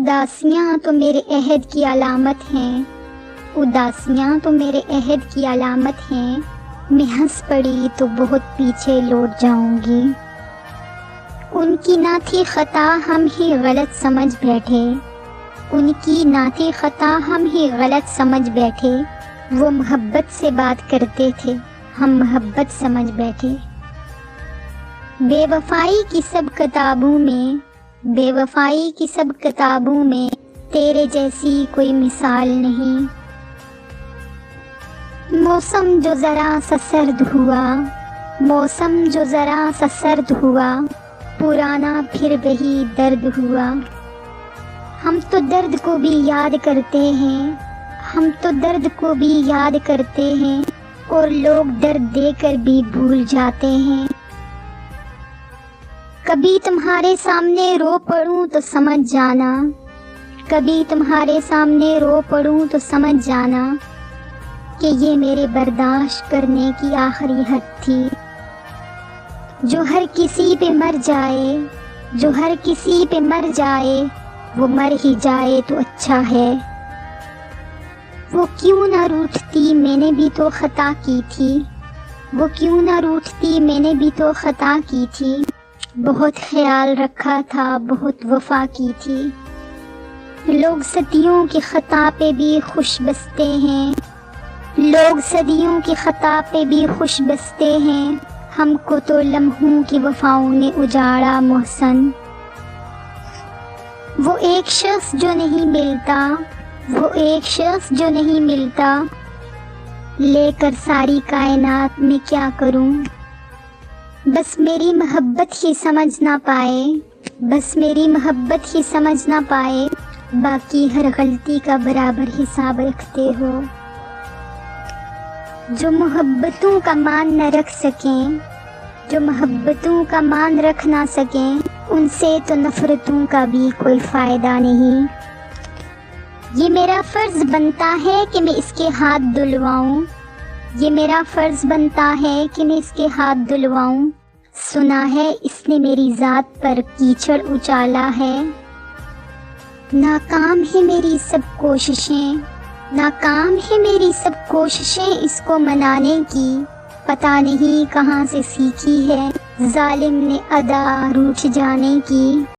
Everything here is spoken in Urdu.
اداسیاں تو میرے عہد کی علامت ہیں، اداسیاں تو میرے عہد کی علامت ہیں، میں ہنس پڑی تو بہت پیچھے لوٹ جاؤں گی۔ ان کی نہ تھی خطا ہم ہی غلط سمجھ بیٹھے، ان کی نہ تھی خطا ہم ہی غلط سمجھ بیٹھے، وہ محبت سے بات کرتے تھے ہم محبت سمجھ بیٹھے۔ بے وفائی کی سب کتابوں میں، بے وفائی کی سب کتابوں میں تیرے جیسی کوئی مثال نہیں۔ موسم جو ذرا سا سرد ہوا، موسم جو ذرا سا سرد ہوا، پرانا پھر وہی درد ہوا۔ ہم تو درد کو بھی یاد کرتے ہیں، ہم تو درد کو بھی یاد کرتے ہیں، اور لوگ درد دے کر بھی بھول جاتے ہیں۔ کبھی تمہارے سامنے رو پڑوں تو سمجھ جانا، کبھی تمہارے سامنے رو پڑوں تو سمجھ جانا کہ یہ میرے برداشت کرنے کی آخری حد تھی۔ جو ہر کسی پہ مر جائے، جو ہر کسی پہ مر جائے، وہ مر ہی جائے تو اچھا ہے۔ وہ کیوں نہ روٹھتی میں نے بھی تو خطا کی تھی، وہ کیوں نہ روٹھتی میں نے بھی تو خطا کی تھی، بہت خیال رکھا تھا بہت وفا کی تھی۔ لوگ صدیوں کی خطا پہ بھی خوش بستے ہیں، لوگ صدیوں کی خطا پہ بھی خوش بستے ہیں، ہم کو تو لمحوں کی وفاؤں نے اجاڑا محسن۔ وہ ایک شخص جو نہیں ملتا، وہ ایک شخص جو نہیں ملتا، لے کر ساری کائنات میں کیا کروں؟ بس میری محبت ہی سمجھ نہ پائے، بس میری محبت ہی سمجھ نہ پائے، باقی ہر غلطی کا برابر حساب رکھتے ہو۔ جو محبتوں کا مان نہ رکھ سکیں، جو محبتوں کا مان رکھ نہ سکیں، ان سے تو نفرتوں کا بھی کوئی فائدہ نہیں۔ یہ میرا فرض بنتا ہے کہ میں اس کے ہاتھ دھلواؤں، یہ میرا فرض بنتا ہے کہ میں اس کے ہاتھ دھلواؤں، سنا ہے اس نے میری ذات پر کیچڑ اچالا ہے۔ ناکام ہے میری سب کوششیں، ناکام ہے میری سب کوششیں اس کو منانے کی، پتہ نہیں کہاں سے سیکھی ہے ظالم نے ادا روٹھ جانے کی۔